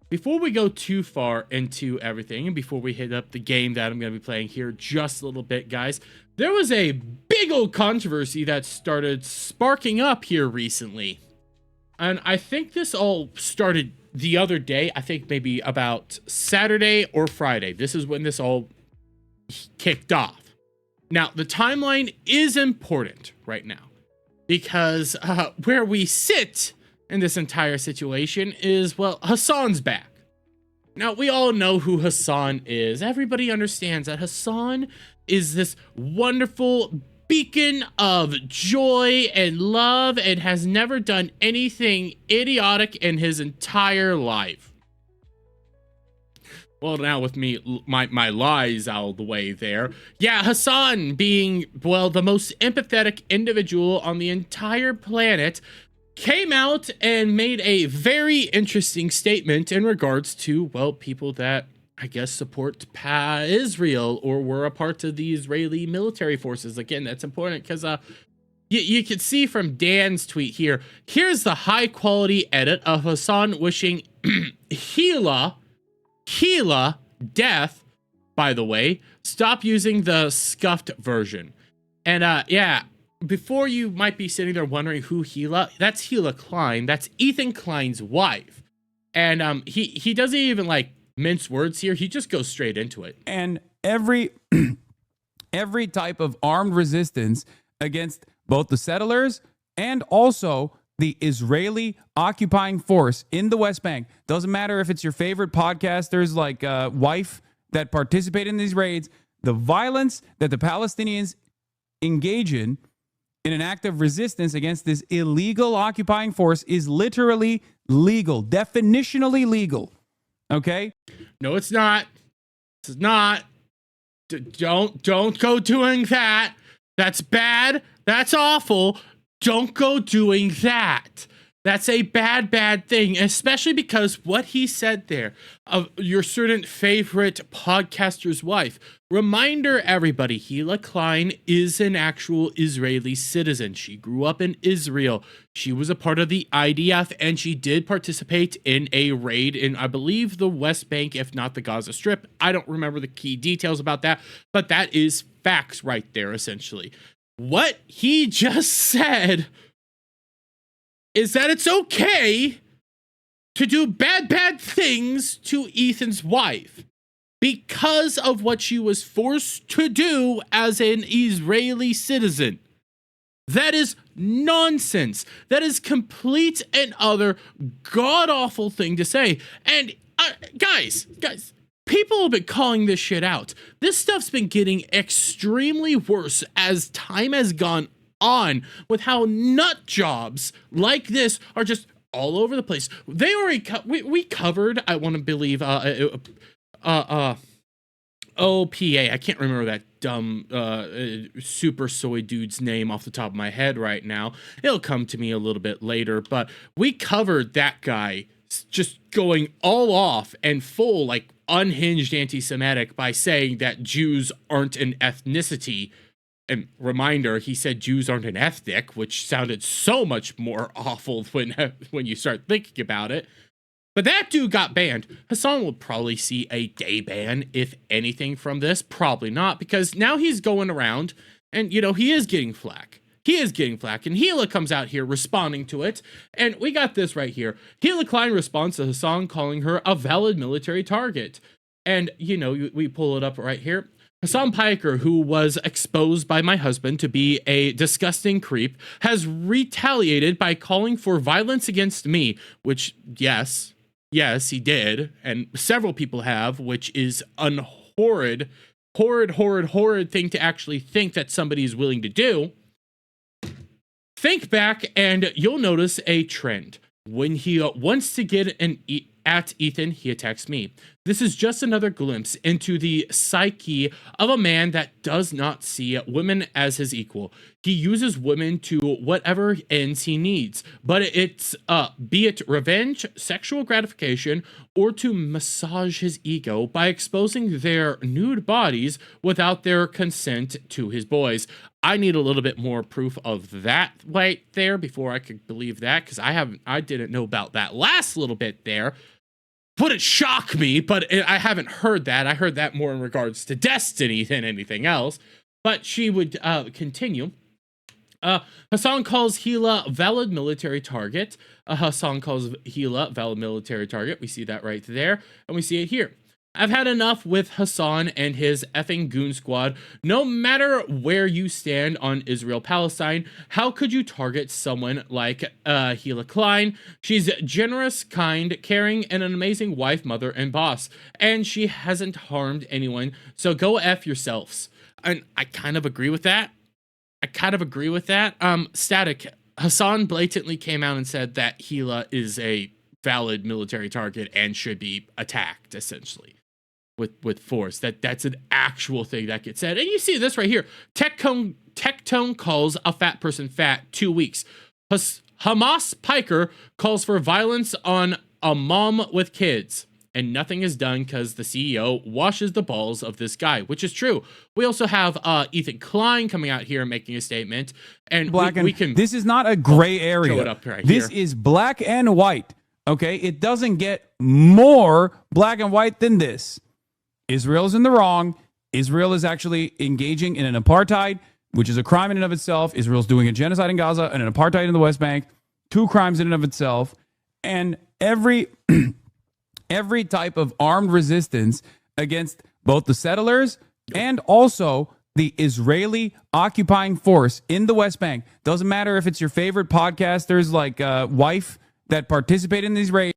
before we go too far into everything, and before we hit up the game that I'm going to be playing here just a little bit, guys, there was a big old controversy that started sparking up here recently. And I think this all started the other day. I think maybe about Saturday or Friday. This is when this all kicked off. Now, the timeline is important right now because where we sit in this entire situation is, well, Hasan's back. Now, we all know who Hasan is. Everybody understands that Hasan is this wonderful beacon of joy and love and has never done anything idiotic in his entire life. Well, now with me, my lies out of the way there. Yeah, Hasan being, well, the most empathetic individual on the entire planet came out and made a very interesting statement in regards to, well, people that I guess support Israel or were a part of the Israeli military forces. Again, that's important because you can see from Dan's tweet here. Here's the high quality edit of Hasan wishing Hila death, by the way. Stop using the scuffed version. And yeah, before you might be sitting there wondering who Hila, that's Hila Klein. That's Ethan Klein's wife. And he doesn't even like mince words here. He just goes straight into it. And every type of armed resistance against both the settlers and also the Israeli occupying force in the West Bank. Doesn't matter if it's your favorite podcasters like Wife that participate in these raids. The violence that the Palestinians engage in an act of resistance against this illegal occupying force is literally legal, definitionally legal. Okay? No, it's not. It's not. Don't go doing that. That's bad. That's awful. Don't go doing that. That's a bad thing, especially because what he said there of your certain favorite podcaster's wife. Reminder, everybody, Hila Klein is an actual Israeli citizen. She grew up in Israel. She was a part of the IDF, and she did participate in a raid in, I believe, the West Bank, if not the Gaza Strip. I don't remember the key details about that, but that is facts right there, essentially. What he just said is that it's okay to do bad things to Ethan's wife because of what she was forced to do as an Israeli citizen. That is nonsense. That is complete and utter god-awful thing to say. And guys, people have been calling this shit out. This stuff's been getting extremely worse as time has gone on with how nut jobs like this are just all over the place. They already we covered, I want to believe, OPA. I can't remember that dumb super soy dude's name off the top of my head right now. It'll come to me a little bit later, but we covered that guy just going all off and full like unhinged anti-Semitic by saying that Jews aren't an ethnicity. And reminder, he said Jews aren't an ethnic, which sounded so much more awful when you start thinking about it. But that dude got banned. Hasan will probably see a day ban, if anything, from this. Probably not, because now he's going around and, you know, he is getting flack. He is getting flack, and Hila comes out here responding to it. And we got this right here. Hila Klein responds to Hasan calling her a valid military target. And, you know, we pull it up right here. Hasan Piker, who was exposed by my husband to be a disgusting creep, has retaliated by calling for violence against me, which, yes, he did, and several people have, which is a horrid thing to actually think that somebody is willing to do. Think back, and you'll notice a trend. When he wants to get at Ethan, he attacks me. This is just another glimpse into the psyche of a man that does not see women as his equal. He uses women to whatever ends he needs, but it's be it revenge, sexual gratification, or to massage his ego by exposing their nude bodies without their consent to his boys. I need a little bit more proof of that right there before I could believe that, because I didn't know about that last little bit there. wouldn't shock me, but I haven't heard that. I heard that more in regards to Destiny than anything else. But she would continue. Hasan calls Hila valid military target. Hasan calls Hila valid military target. We see that right there, and we see it here. I've had enough with Hasan and his effing goon squad. No matter where you stand on Israel-Palestine, how could you target someone like Hila Klein? She's generous, kind, caring, and an amazing wife, mother, and boss. And she hasn't harmed anyone, so go F yourselves. And I kind of agree with that. Static. Hasan blatantly came out and said that Hila is a valid military target and should be attacked, essentially, with force. That's an actual thing that gets said. And you see this right here. Tectone calls a fat person fat 2 weeks. Hamas Piker calls for violence on a mom with kids. And nothing is done because the CEO washes the balls of this guy, which is true. We also have Hila Klein coming out here and making a statement. And we can... This is not a gray area. Show it up right this here. Is black and white. Okay? It doesn't get more black and white than this. Israel is in the wrong. Israel is actually engaging in an apartheid, which is a crime in and of itself. Israel's doing a genocide in Gaza and an apartheid in the West Bank. 2 crimes in and of itself. And every type of armed resistance against both the settlers and also the Israeli occupying force in the West Bank. Doesn't matter if it's your favorite podcasters like Wife that participate in these raids.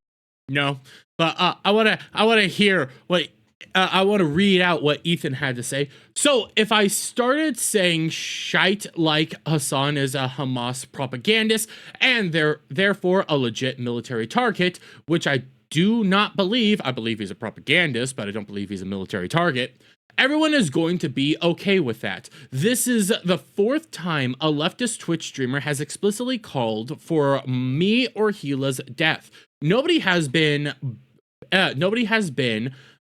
No, but I want to hear what... I want to read out what Ethan had to say. So if I started saying shite like Hasan is a Hamas propagandist and therefore a legit military target, which I do not believe. I believe he's a propagandist, but I don't believe he's a military target. Everyone is going to be okay with that. This is the 4th time a leftist Twitch streamer has explicitly called for me or Hila's death. Nobody has been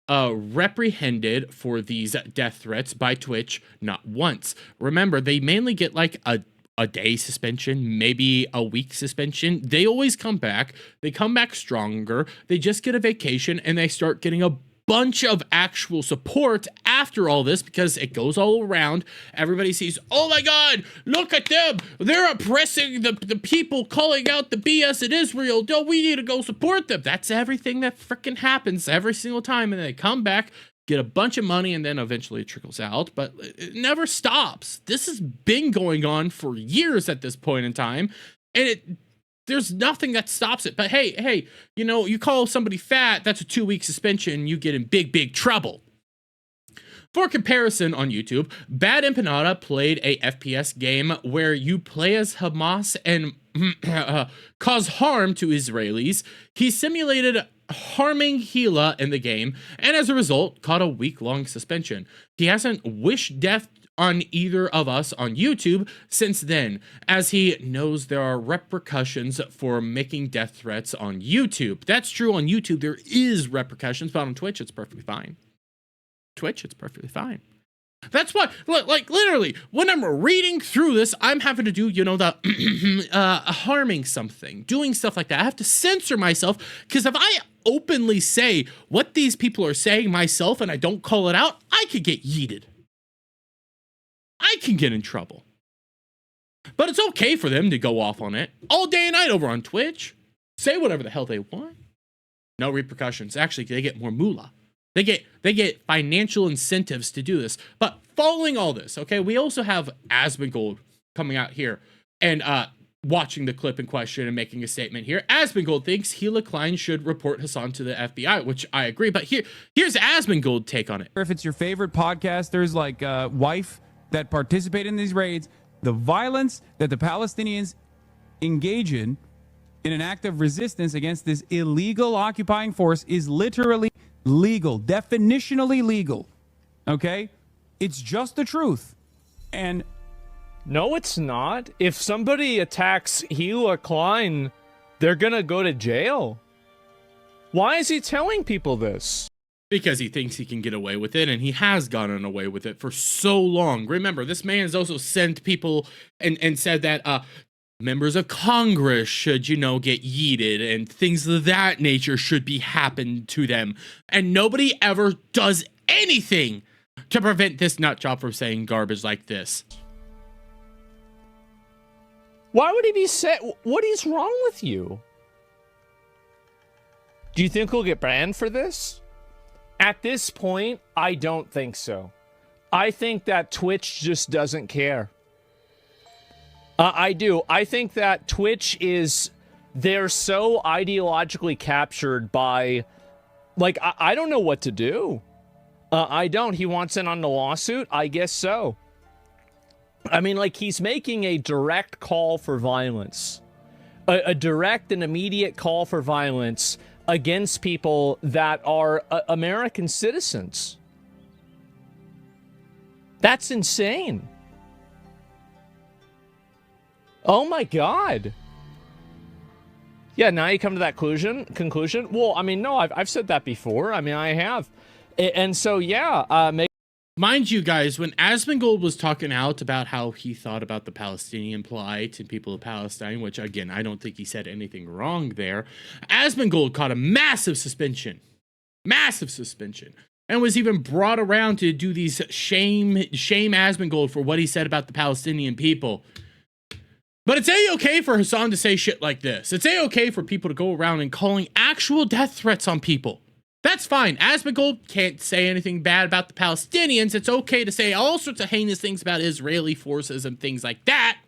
reprehended for these death threats by Twitch, not once. Remember, they mainly get like a day suspension, maybe a week suspension. They always come back. They come back stronger. They just get a vacation and they start getting a bunch of actual support after all this because it goes all around. Everybody sees, oh my God, look at them. They're oppressing the people, calling out the BS in Israel. No, we need to go support them. That's everything that freaking happens every single time. And they come back, get a bunch of money, and then eventually it trickles out. But it never stops. This has been going on for years at this point in time. And there's nothing that stops it. But hey, you know, you call somebody fat, that's a 2-week suspension, you get in big trouble. For comparison on YouTube, Bad Empanada played a FPS game where you play as Hamas and cause harm to Israelis. He simulated harming Hila in the game, and as a result, caught a week-long suspension. He hasn't wished death on either of us on YouTube since then, as he knows there are repercussions for making death threats on YouTube. That's true on YouTube, there is repercussions, but on Twitch, it's perfectly fine. That's why, like, literally, when I'm reading through this, I'm having to do, you know, the harming something, doing stuff like that. I have to censor myself, because if I openly say what these people are saying myself and I don't call it out, I could get yeeted. I can get in trouble. But it's okay for them to go off on it all day and night over on Twitch. Say whatever the hell they want. No repercussions. Actually, they get more moolah. They get financial incentives to do this. But following all this, okay, we also have Asmongold coming out here and watching the clip in question and making a statement here. Asmongold thinks Hila Klein should report Hasan to the FBI, which I agree. But here's Asmongold's take on it. If it's your favorite podcasters like Wife that participate in these raids, the violence that the Palestinians engage in an act of resistance against this illegal occupying force is literally legal, definitionally legal. Okay? It's just the truth. And no, it's not. If somebody attacks Hila Klein, they're gonna go to jail. Why is he telling people this? Because he thinks he can get away with it, and he has gotten away with it for so long. Remember, this man has also sent people and said that members of Congress should, get yeeted and things of that nature should be happen to them. And nobody ever does anything to prevent this nutjob from saying garbage like this. Why would he be what is wrong with you? Do you think he'll get banned for this? At this point, I don't think so. I think that Twitch just doesn't care. I do. I think that Twitch they're so ideologically captured by, like, I don't know what to do. I don't. He wants in on the lawsuit? I guess so. I mean, like, he's making a direct call for violence. A direct and immediate call for violence against people that are American citizens. That's insane. Oh my God. Yeah, now you come to that conclusion. Well, I mean, no, I've said that before. I mean, I have. And so, yeah, mind you guys, when Asmongold was talking out about how he thought about the Palestinian plight and people of Palestine, which again, I don't think he said anything wrong there, Asmongold caught a massive suspension, and was even brought around to do these shame Asmongold for what he said about the Palestinian people. But it's A-okay for Hasan to say shit like this. It's A-okay for people to go around and calling actual death threats on people. That's fine. Asmongold can't say anything bad about the Palestinians. It's okay to say all sorts of heinous things about Israeli forces and things like that.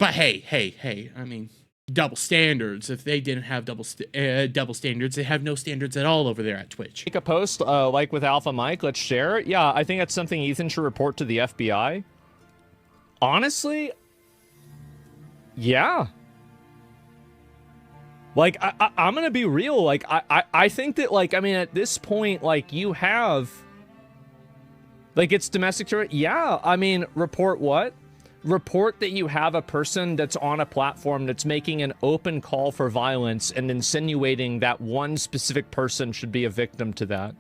But hey, I mean, double standards. If they didn't have double standards, they have no standards at all over there at Twitch. make a post like with Alpha Mike. Let's share it. Yeah, I think that's something Ethan should report to the FBI. Honestly, yeah. Like, I'm gonna be real. Like, I think that, like, I mean, at this point, like, you have, like, it's domestic terror. Yeah, I mean, report what? Report that you have a person that's on a platform that's making an open call for violence and insinuating that one specific person should be a victim to that.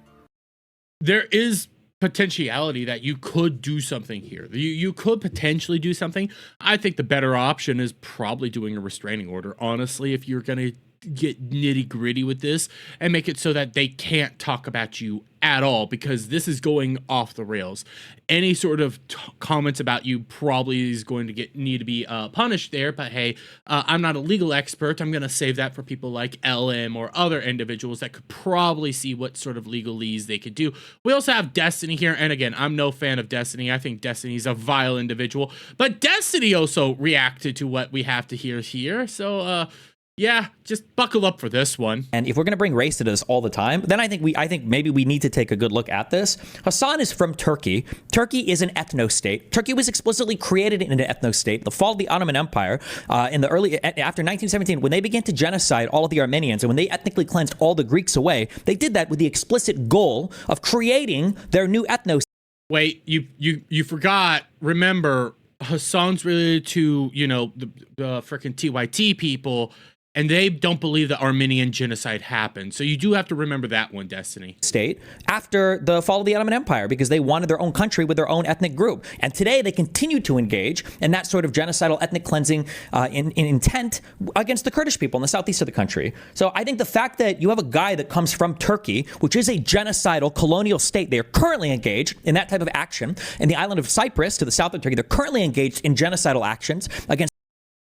There is potentiality that you could do something here. You could potentially do something. I think the better option is probably doing a restraining order, honestly, if you're going to get nitty gritty with this and make it so that they can't talk about you at all, because this is going off the rails. Any sort of comments about you probably is going to need to be punished there. But hey, I'm not a legal expert. I'm going to save that for people like LM or other individuals that could probably see what sort of legalese they could do. We also have Destiny here. And again, I'm no fan of Destiny. I think Destiny's a vile individual, but Destiny also reacted to what we have to hear here. So, yeah, just buckle up for this one. And if we're going to bring race to this all the time, then I think maybe we need to take a good look at this. Hasan is from Turkey. Turkey is an ethno-state. Turkey was explicitly created in an ethno-state. The fall of the Ottoman Empire after 1917, when they began to genocide all of the Armenians and when they ethnically cleansed all the Greeks away, they did that with the explicit goal of creating their new ethno-state. Wait, you forgot. Remember, Hasan's related to, the freaking TYT people, and they don't believe the Armenian genocide happened. So you do have to remember that one, Destiny. State after the fall of the Ottoman Empire, because they wanted their own country with their own ethnic group. And today they continue to engage in that sort of genocidal ethnic cleansing in intent against the Kurdish people in the southeast of the country. So I think the fact that you have a guy that comes from Turkey, which is a genocidal colonial state, they are currently engaged in that type of action. In the island of Cyprus to the south of Turkey, they're currently engaged in genocidal actions against.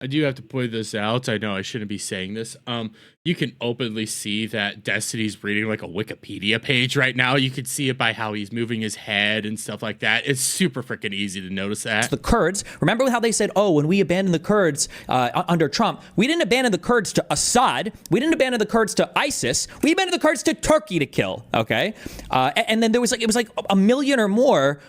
I do have to point this out. I know I shouldn't be saying this. You can openly see that Destiny's reading like a Wikipedia page right now. You can see it by how he's moving his head and stuff like that. It's super freaking easy to notice that. The Kurds, remember how they said, oh, when we abandoned the Kurds under Trump, we didn't abandon the Kurds to Assad. We didn't abandon the Kurds to ISIS. We abandoned the Kurds to Turkey to kill, okay? And then it was like a million or more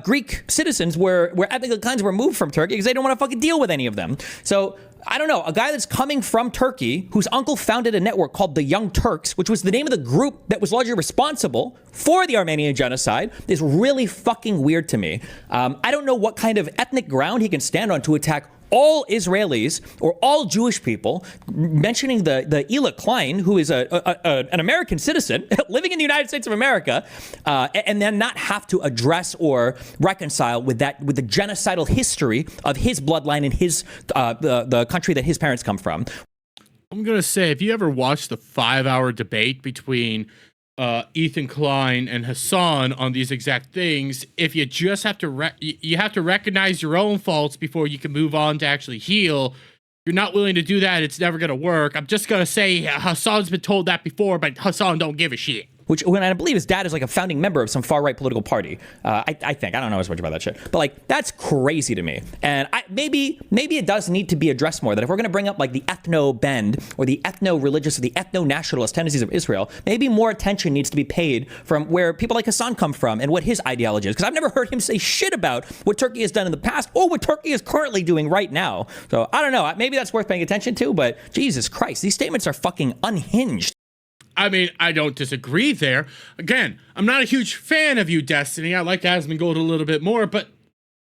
Greek citizens where ethnic clans were moved from Turkey because they didn't want to fucking deal with any of them. So I don't know, a guy that's coming from Turkey, whose uncle founded a network called the Young Turks, which was the name of the group that was largely responsible for the Armenian genocide, is really fucking weird to me. I don't know what kind of ethnic ground he can stand on to attack all Israelis or all Jewish people mentioning the Hila Klein, who is an American citizen living in the United States of America, and then not have to address or reconcile with the genocidal history of his bloodline and his the country that his parents come from. I'm gonna say, if you ever watched the 5-hour debate between Ethan Klein and Hasan on these exact things, if you just have to you have to recognize your own faults before you can move on to actually heal. If you're not willing to do that, it's never gonna work. I'm just gonna say Hasan's been told that before, but Hasan don't give a shit. Which, when I believe his dad is like a founding member of some far-right political party. I think. I don't know as much about that shit. But like, that's crazy to me. And maybe it does need to be addressed more, that if we're going to bring up like the ethno-bend or the ethno-religious or the ethno-nationalist tendencies of Israel, maybe more attention needs to be paid from where people like Hasan come from and what his ideology is. Because I've never heard him say shit about what Turkey has done in the past or what Turkey is currently doing right now. So I don't know. Maybe that's worth paying attention to, but Jesus Christ, these statements are fucking unhinged. I mean, I don't disagree there. Again, I'm not a huge fan of you, Destiny. I like Asmongold a little bit more, but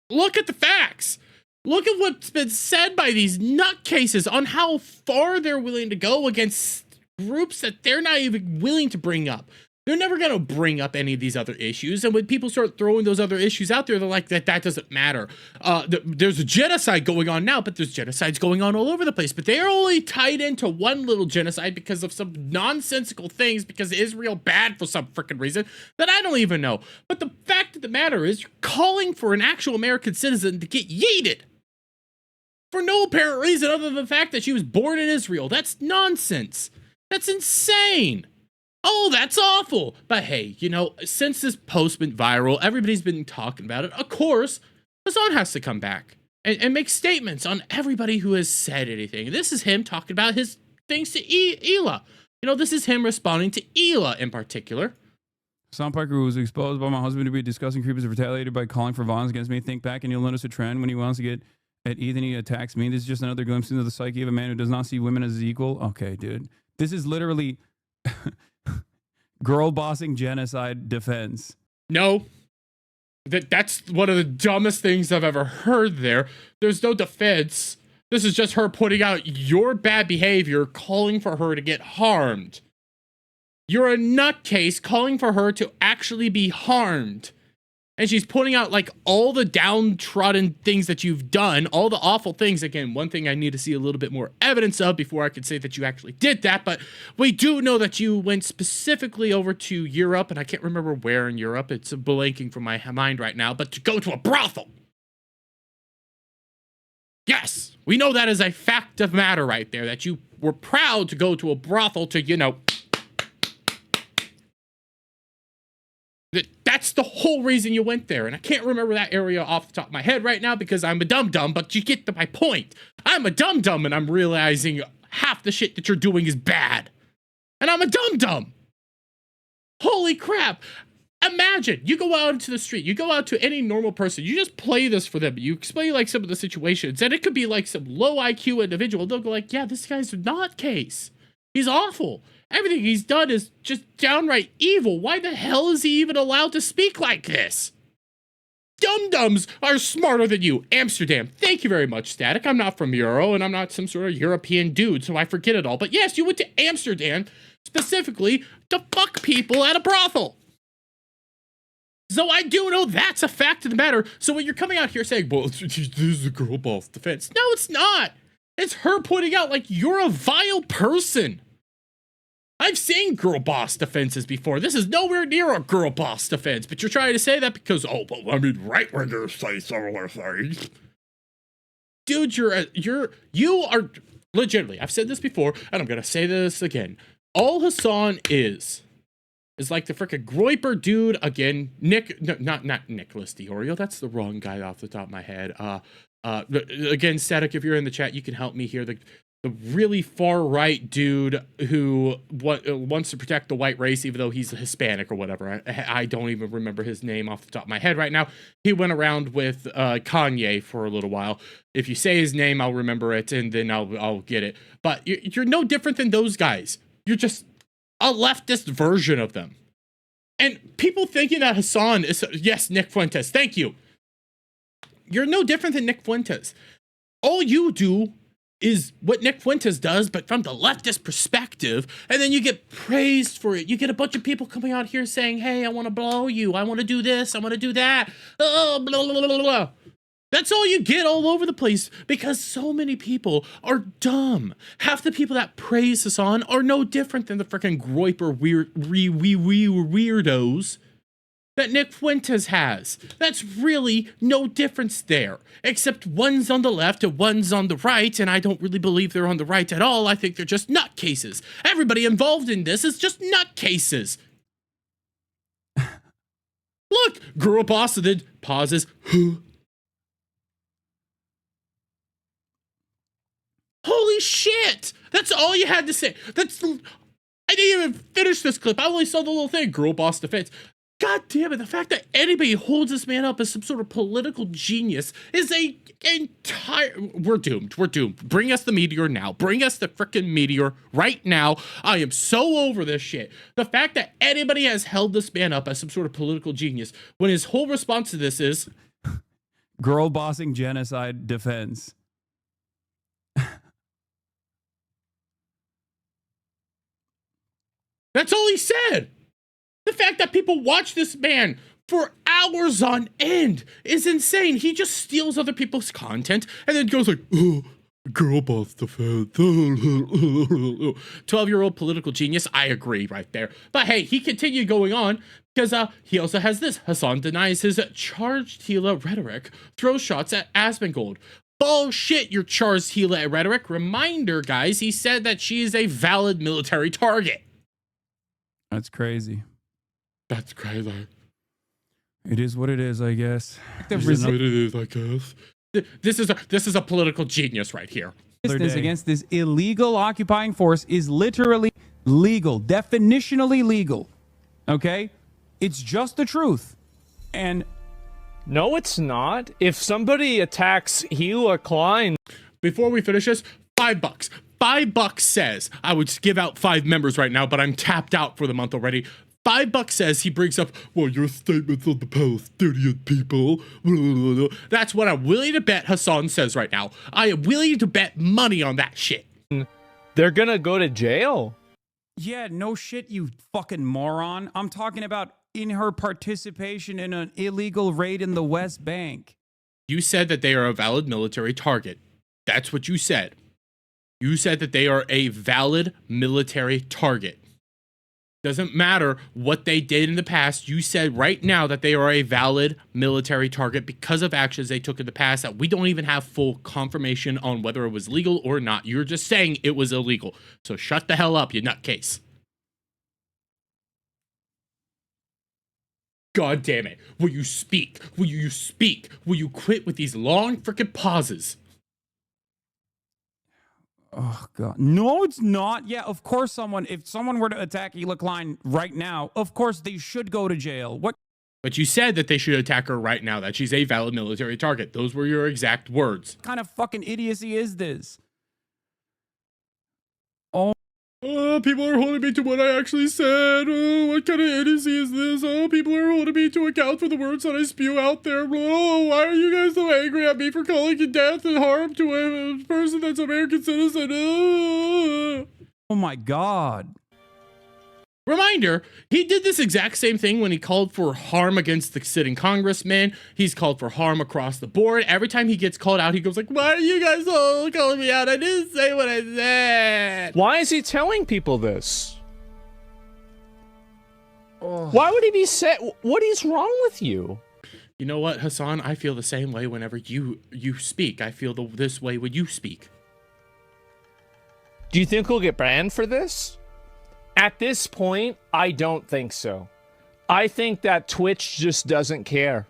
look at the facts. Look at what's been said by these nutcases on how far they're willing to go against groups that they're not even willing to bring up. They're never going to bring up any of these other issues. And when people start throwing those other issues out there, they're like, that doesn't matter. There's a genocide going on now, but there's genocides going on all over the place. But they're only tied into one little genocide because of some nonsensical things, because Israel bad for some freaking reason that I don't even know. But the fact of the matter is, you're calling for an actual American citizen to get yeeted for no apparent reason other than the fact that she was born in Israel. That's nonsense. That's insane. Oh, that's awful. But hey, you know, since this post went viral, everybody's been talking about it. Of course, Hasan has to come back and make statements on everybody who has said anything. This is him talking about his things to Hila. You know, this is him responding to Hila in particular. Sam Parker was exposed by my husband to be discussing creepers and retaliated by calling for violence against me. Think back and you'll notice a trend. When he wants to get at Ethan, he attacks me. This is just another glimpse into the psyche of a man who does not see women as equal. Okay, dude. This is literally... girl bossing genocide defense. No. That's one of the dumbest things I've ever heard there. There's no defense. This is just her putting out your bad behavior, calling for her to get harmed. You're a nutcase calling for her to actually be harmed. And she's putting out like all the downtrodden things that you've done, all the awful things. Again, one thing I need to see a little bit more evidence of before I can say that you actually did that. But we do know that you went specifically over to Europe, and I can't remember where in Europe. It's blanking from my mind right now, but to go to a brothel. Yes, we know that is a fact of matter right there, that you were proud to go to a brothel to, you know, that's the whole reason you went there. And I can't remember that area off the top of my head right now because I'm a dum-dum, but you get my point. I'm a dum-dum and I'm realizing half the shit that you're doing is bad. And I'm a dum-dum. Holy crap. Imagine, you go out into the street, you go out to any normal person, you just play this for them, you explain like some of the situations, and it could be like some low IQ individual, they'll go like, yeah, this guy's not case. He's awful. Everything he's done is just downright evil. Why the hell is he even allowed to speak like this? Dum-dums are smarter than you. Amsterdam. Thank you very much, Static. I'm not from Euro, and I'm not some sort of European dude, so I forget it all. But yes, you went to Amsterdam specifically to fuck people at a brothel. So I do know that's a fact of the matter. So when you're coming out here saying, well, this is a girl boss defense. No, it's not. It's her pointing out like you're a vile person. I've seen girl boss defenses before. This is nowhere near a girl boss defense, but you're trying to say that because, oh, well, I mean, right-wingers say similar things. Dude, you are legitimately, I've said this before, and I'm going to say this again. All Hasan is like the frickin' Groiper dude again. Not Nicholas Diorio. That's the wrong guy off the top of my head. Again, Static, if you're in the chat, you can help me here. The really far right dude who wants to protect the white race, even though he's a Hispanic or whatever. I don't even remember his name off the top of my head right now. He went around with Kanye for a little while. If you say his name, I'll remember it, and then I'll get it. But you're no different than those guys. You're just a leftist version of them. And people thinking that Hasan is, yes, Nick Fuentes, thank you. You're no different than Nick Fuentes. all you do is what Nick Fuentes does, but from the leftist perspective, and then you get praised for it. You get a bunch of people coming out here saying, hey, I want to blow you. I want to do this. I want to do that. Oh, blah, blah, blah, blah. That's all you get all over the place because so many people are dumb. Half the people that praise Hasan are no different than the freaking groiper weirdos that Nick Fuentes has. That's really no difference there, except one's on the left and one's on the right, and I don't really believe they're on the right at all. I think they're just nutcases. Everybody involved in this is just nutcases. Look, girl boss then pauses. Holy shit! That's all you had to say. I didn't even finish this clip. I only saw the little thing. Girl boss defense. God damn it, the fact that anybody holds this man up as some sort of political genius is we're doomed. We're doomed. Bring us the meteor now. Bring us the frickin' meteor right now. I am so over this shit. The fact that anybody has held this man up as some sort of political genius when his whole response to this is girl bossing genocide defense. That's all he said. The fact that people watch this man for hours on end is insane. He just steals other people's content and then goes like, oh, girl boss defense. 12-year-old political genius. I agree right there. But hey, he continued going on because he also has this. Hasan denies his charged Hila rhetoric, throws shots at Asmongold. Bullshit, your charged Hila rhetoric. Reminder, guys, he said that she is a valid military target. That's crazy. That's crazy. It is what it is, I guess. This is a political genius right here. Resistance against this illegal occupying force is literally legal, definitionally legal. Okay? It's just the truth. And no, it's not. If somebody attacks Hila Klein, before we finish this, $5. $5 says, I would give out 5 members right now, but I'm tapped out for the month already. $5 says he brings up, well, your statements on the Palestinian people. That's what I'm willing to bet Hasan says right now. I am willing to bet money on that shit. they're gonna go to jail. Yeah, no shit, you fucking moron. I'm talking about in her participation in an illegal raid in the West Bank. You said that they are a valid military target. That's what you said. You said that they are a valid military target. Doesn't matter what they did in the past. You said right now that they are a valid military target because of actions they took in the past that we don't even have full confirmation on whether it was legal or not. You're just saying it was illegal. So shut the hell up, you nutcase. God damn it. Will you speak? Will you speak? Will you quit with these long freaking pauses? Oh, God. No, it's not. Yeah, of course if someone were to attack Hila Klein right now, of course they should go to jail. What? But you said that they should attack her right now, that she's a valid military target. Those were your exact words. What kind of fucking idiocy is this? Oh, people are holding me to what I actually said. Oh, what kind of idiocy is this? Oh, people are holding me to account for the words that I spew out there. Oh, why are you guys so angry at me for calling it death and harm to a person that's American citizen? Oh my God. Reminder, he did this exact same thing when he called for harm against the sitting congressman. He's called for harm across the board. Every time he gets called out, he goes like, why are you guys all calling me out? I didn't say what I said. Why is he telling people this? Why would he be what is wrong with you? You know what, Hasan? I feel the same way whenever you speak. I feel this way when you speak. Do you think he'll get banned for this? At this point, I don't think so. I think that Twitch just doesn't care.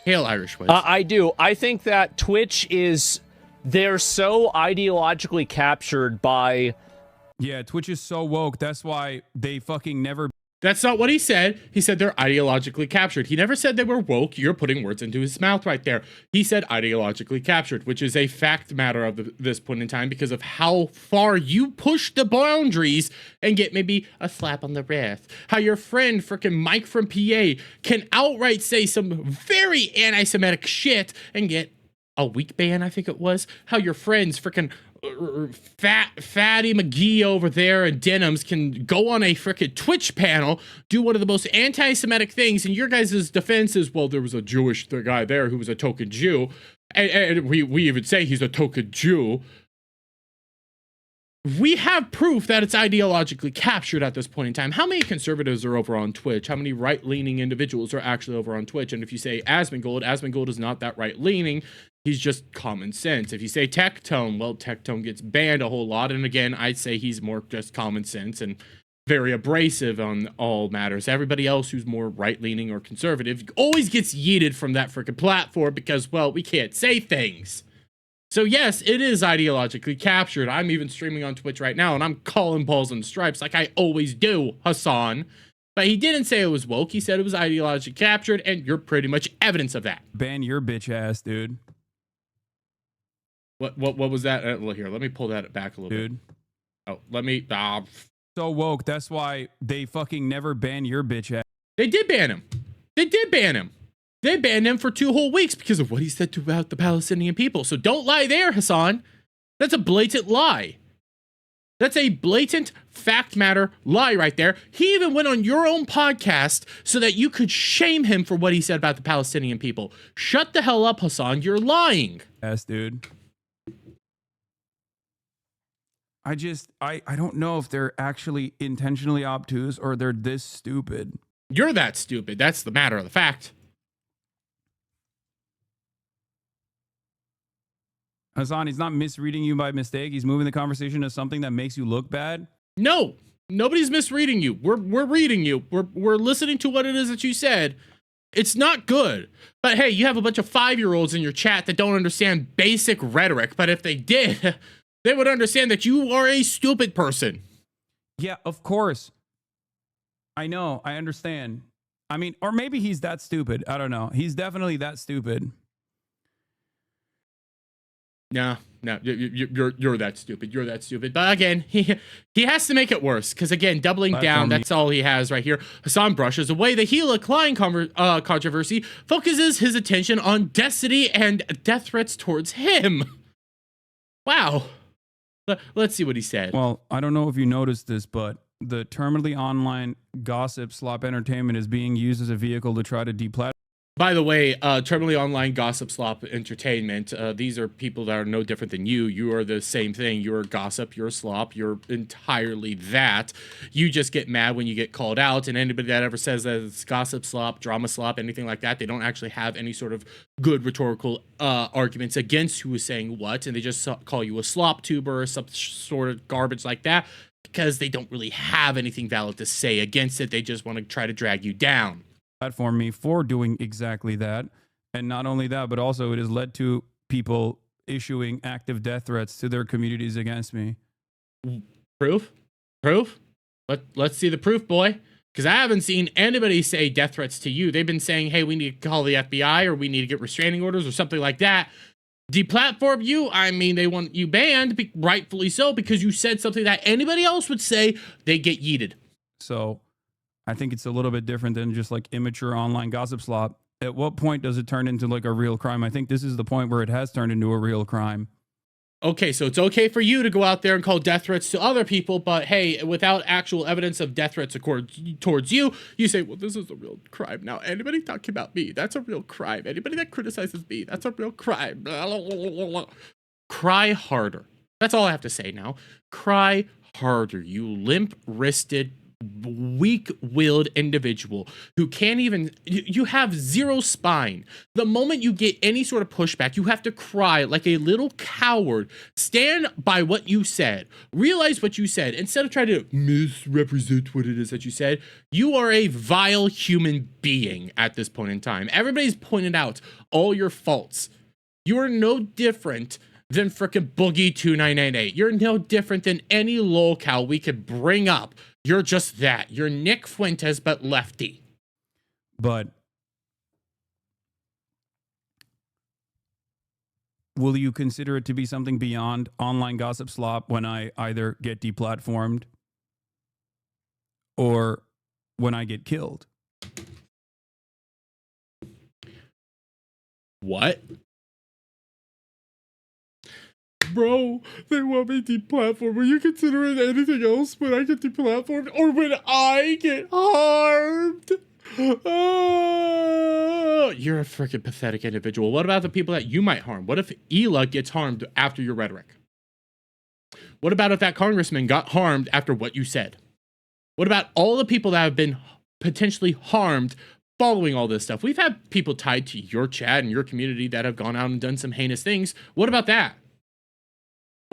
Hail Irish Wiz. I do. I think that Twitch they're so ideologically captured by... Yeah, Twitch is so woke. That's why they fucking never... That's not what he said. He said they're ideologically captured. He never said they were woke. You're putting words into his mouth right there. He said ideologically captured, which is a fact matter of this point in time because of how far you push the boundaries and get maybe a slap on the wrist. How your friend, frickin' Mike from PA, can outright say some very anti-Semitic shit and get a week ban, I think it was. How your friends, freaking Fatty McGee over there and Denims, can go on a freaking Twitch panel, do one of the most anti-Semitic things, and your guys' defense is, well, there was a Jewish guy there who was a token Jew, and we even say he's a token Jew. We have proof that it's ideologically captured at this point in time. How many conservatives are over on Twitch? How many right-leaning individuals are actually over on Twitch? And if you say Asmongold is not that right-leaning. He's just common sense. If you say Tectone, well, Tectone gets banned a whole lot. And again, I'd say he's more just common sense and very abrasive on all matters. Everybody else who's more right-leaning or conservative always gets yeeted from that freaking platform because, well, we can't say things. So yes, it is ideologically captured. I'm even streaming on Twitch right now, and I'm calling balls and stripes like I always do, Hasan. But he didn't say it was woke. He said it was ideologically captured, and you're pretty much evidence of that. Ban your bitch ass, dude. What was that? Well, here, let me pull that back a little bit. Oh, let me... So woke, that's why they fucking never ban your bitch ass. They did ban him. They did ban him. They banned him for 2 whole weeks because of what he said about the Palestinian people. So don't lie there, Hasan. That's a blatant lie. That's a blatant fact matter lie right there. He even went on your own podcast so that you could shame him for what he said about the Palestinian people. Shut the hell up, Hasan. You're lying. Yes, dude. I don't know if they're actually intentionally obtuse or they're this stupid. You're that stupid. That's the matter of the fact. Hasan, he's not misreading you by mistake. He's moving the conversation to something that makes you look bad. No, nobody's misreading you. We're reading you. We're listening to what it is that you said. It's not good. But hey, you have a bunch of 5-year-olds in your chat that don't understand basic rhetoric. But if they did, they would understand that you are a stupid person. Yeah, of course. I know. I understand. I mean, or maybe he's that stupid. I don't know. He's definitely that stupid. No, you're that stupid. You're that stupid. But again, he has to make it worse because again, doubling down. That's all he has right here. Hasan brushes away the Hila Klein controversy, focuses his attention on Destiny and death threats towards him. Wow. Let's see what he said. Well, I don't know if you noticed this, but the terminally online gossip slop entertainment is being used as a vehicle to try to deplatform. By the way, terminally online gossip slop entertainment, these are people that are no different than you. You are the same thing. You're a gossip, you're a slop, you're entirely that. You just get mad when you get called out, and anybody that ever says that it's gossip slop, drama slop, anything like that, they don't actually have any sort of good rhetorical arguments against who is saying what, and they just call you a slop tuber or some sort of garbage like that because they don't really have anything valid to say against it. They just want to try to drag you down. Platform me for doing exactly that. And not only that, but also it has led to people issuing active death threats to their communities against me. Proof? Let's see the proof, boy. Because I haven't seen anybody say death threats to you. They've been saying, hey, we need to call the FBI or we need to get restraining orders or something like that. Deplatform you? I mean, they want you banned, rightfully so, because you said something that anybody else would say, they get yeeted. So I think it's a little bit different than just like immature online gossip slop. At what point does it turn into like a real crime? I think this is the point where it has turned into a real crime. Okay, so it's okay for you to go out there and call death threats to other people, but hey, without actual evidence of death threats towards you, you say, well, this is a real crime. Now, anybody talking about me, that's a real crime. Anybody that criticizes me, that's a real crime. Cry harder. That's all I have to say now. Cry harder, you limp-wristed, weak-willed individual who can't even, you have zero spine. The moment you get any sort of pushback, you have to cry like a little coward. Stand by what you said. Realize what you said. Instead of trying to misrepresent what it is that you said, you are a vile human being at this point in time. Everybody's pointed out all your faults. You are no different than frickin' Boogie 2998. You're no different than any lolcow we could bring up. You're just that. You're Nick Fuentes, but lefty. But will you consider it to be something beyond online gossip slop when I either get deplatformed or when I get killed? What? bro, they want me deplatformed. Were you considering anything else when I get deplatformed or when I get harmed? Oh, you're a freaking pathetic individual. What about the people that you might harm? What if Hila gets harmed after your rhetoric? What about if that congressman got harmed after what you said? What about all the people that have been potentially harmed following all this stuff? We've had people tied to your chat and your community that have gone out and done some heinous things. What about that?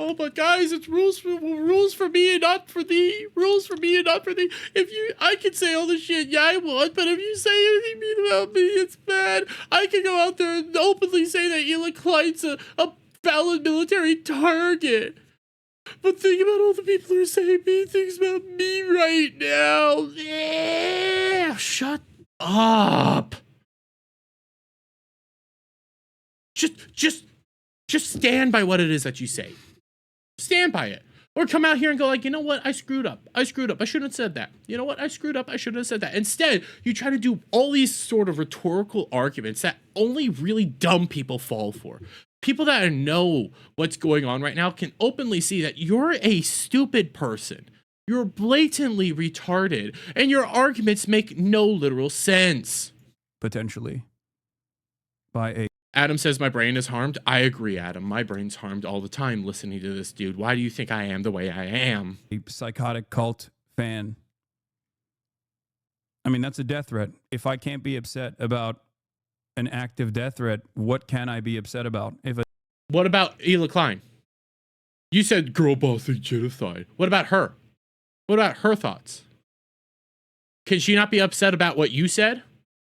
Oh, but guys, it's rules for me and not for thee. Rules for me and not for thee. I can say all the shit I want, but if you say anything mean about me, it's bad. I can go out there and openly say that Hila Klein's a valid military target. But think about all the people who are saying mean things about me right now. Yeah, shut up. Just stand by what it is that you say. Stand by it. Or come out here and go like, you know what? I screwed up. I shouldn't have said that. You know what? I screwed up. I shouldn't have said that. Instead, you try to do all these sort of rhetorical arguments that only really dumb people fall for. People that know what's going on right now can openly see that you're a stupid person. You're blatantly retarded, and your arguments make no literal sense. Potentially. By a Adam says my brain is harmed. I agree, Adam. My brain's harmed all the time listening to this dude. Why do you think I am the way I am? psychotic cult fan. I mean, that's a death threat. If I can't be upset about an active death threat, what can I be upset about? What about Hila Klein? You said girl bossing genocide. What about her? What about her thoughts? Can she not be upset about what you said?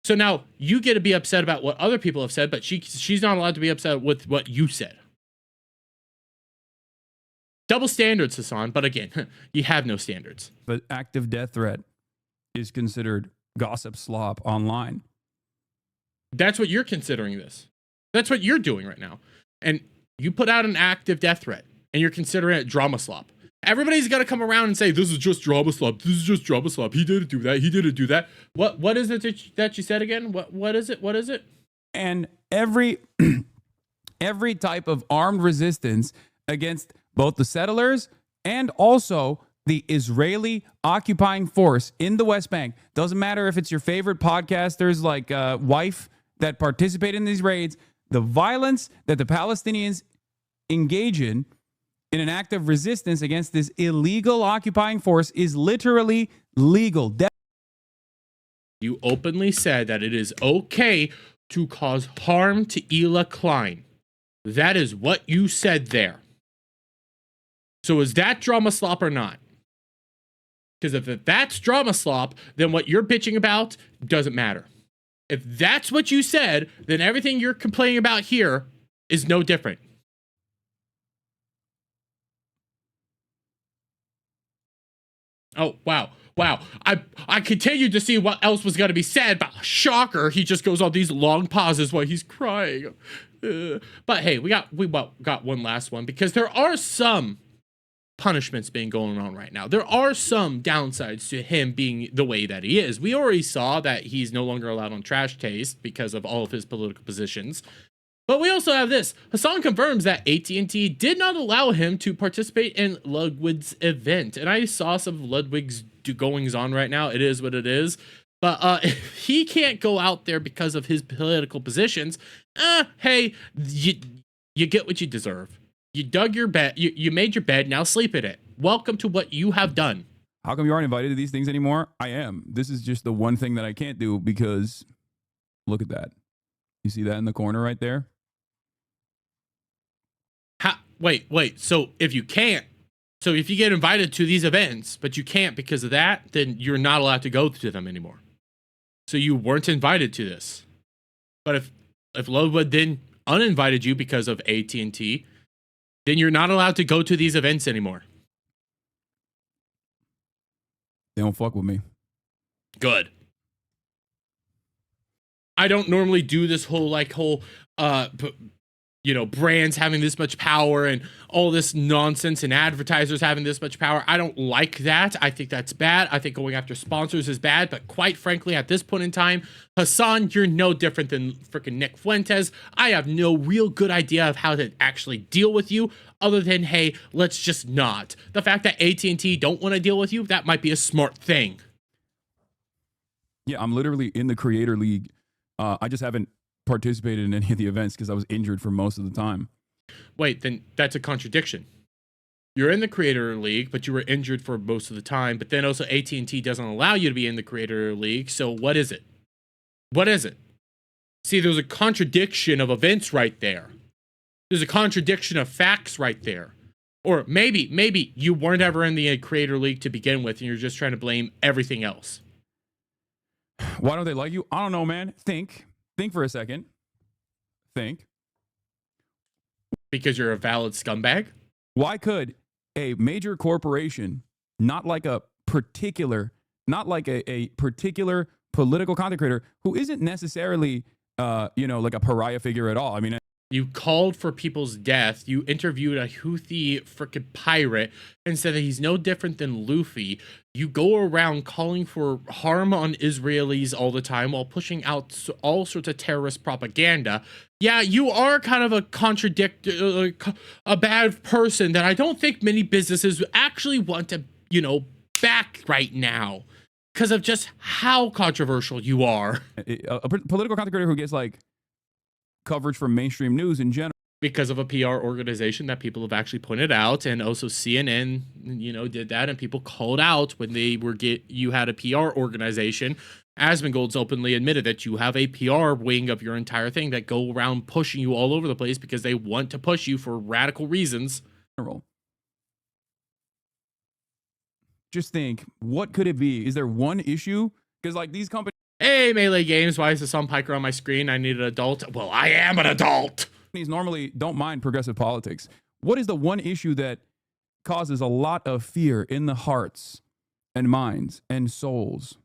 So now you get to be upset about what other people have said, but she's not allowed to be upset with what you said. Double standards, Hasan, but again, you have no standards. But active death threat is considered gossip slop online. That's what you're considering this. That's what you're doing right now. And you put out an active death threat, and you're considering it drama slop. Everybody's got to come around and say, this is just drama slop. This is just drama slop. He didn't do that. He didn't do that. What is it that you said again? What is it? What is it? And every type of armed resistance against both the settlers and also the Israeli occupying force in the West Bank. Doesn't matter if it's your favorite podcasters like Wife that participate in these raids. The violence that the Palestinians engage in an act of resistance against this illegal occupying force is literally legal. You openly said that it is okay to cause harm to Hila Klein. That is what you said there. So is that drama slop or not? Because if that's drama slop, then what you're bitching about doesn't matter. If that's what you said, then everything you're complaining about here is no different. Oh, wow. I continued to see what else was going to be said, but shocker, he just goes on these long pauses while he's crying. But hey, we got one last one, because there are some punishments being going on right now. There are some downsides to him being the way that he is. We already saw that he's no longer allowed on Trash Taste because of all of his political positions. But we also have this. Hasan confirms that AT&T did not allow him to participate in Ludwig's event. And I saw some of Ludwig's goings on right now. It is what it is. But if he can't go out there because of his political positions, hey, you get what you deserve. You dug your bed. You made your bed. Now sleep in it. Welcome to what you have done. How come you aren't invited to these things anymore? I am. This is just the one thing that I can't do because look at that. You see that in the corner right there? Wait. So if you get invited to these events, but you can't because of that, then you're not allowed to go to them anymore. So you weren't invited to this. But if Ludwig then uninvited you because of AT&T, then you're not allowed to go to these events anymore. They don't fuck with me. Good. I don't normally do this whole brands having this much power and all this nonsense and advertisers having this much power. I don't like that. I think that's bad. I think going after sponsors is bad. But quite frankly, at this point in time, Hasan, you're no different than freaking Nick Fuentes. I have no real good idea of how to actually deal with you other than, hey, let's just not. The fact that AT&T don't want to deal with you, that might be a smart thing. Yeah, I'm literally in the Creator League. I just haven't participated in any of the events because I was injured for most of the time. Wait, then that's a contradiction. You're in the Creator League, but you were injured for most of the time. But then also AT&T doesn't allow you to be in the Creator League. So what is it? What is it? See, there's a contradiction of events right there. There's a contradiction of facts right there. Or maybe you weren't ever in the Creator League to begin with, and you're just trying to blame everything else. Why don't they like you? I don't know, man. Think for a second. Think. Because you're a valid scumbag? Why could a major corporation, not like a particular political content creator who isn't necessarily, like a pariah figure at all? I mean, you called for people's death. You interviewed a Houthi freaking pirate and said that he's no different than Luffy. You go around calling for harm on Israelis all the time while pushing out all sorts of terrorist propaganda. Yeah, you are kind of a bad person that I don't think many businesses actually want to, back right now because of just how controversial you are. A political content creator who gets like coverage from mainstream news in general. Because of a PR organization that people have actually pointed out, and also CNN, did that, and people called out when you had a PR organization. Asmongold's openly admitted that you have a PR wing of your entire thing that go around pushing you all over the place because they want to push you for radical reasons. Just think, what could it be? Is there one issue? Because like these companies. Hey, Melee Games, why is Hasan Piker on my screen? I need an adult. Well, I am an adult. Normally don't mind progressive politics. What is the one issue that causes a lot of fear in the hearts and minds and souls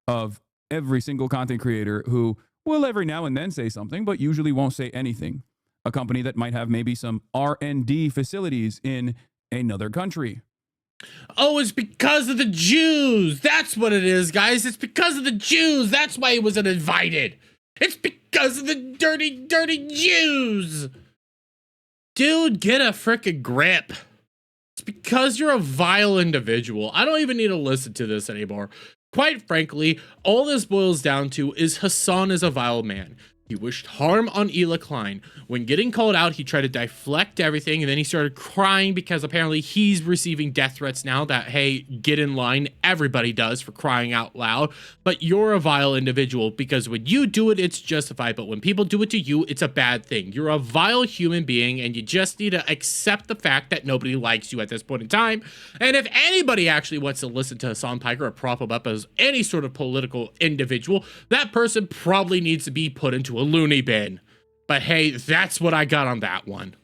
of every single content creator who will every now and then say something, but usually won't say anything? A company that might have maybe some R&D facilities in another country. Oh, it's because of the Jews. That's what it is, guys. It's because of the Jews. That's why he wasn't invited. It's because of the dirty, dirty Jews. Dude, get a frickin' grip. It's because you're a vile individual. I don't even need to listen to this anymore. Quite frankly, all this boils down to is Hasan is a vile man. He wished harm on Hila Klein. When getting called out, he tried to deflect everything, and then he started crying because apparently he's receiving death threats now that, hey, get in line. Everybody does, for crying out loud. But you're a vile individual because when you do it, it's justified. But when people do it to you, it's a bad thing. You're a vile human being, and you just need to accept the fact that nobody likes you at this point in time. And if anybody actually wants to listen to Hasan Piker or prop him up as any sort of political individual, that person probably needs to be put into a loony bin. But hey, that's what I got on that one.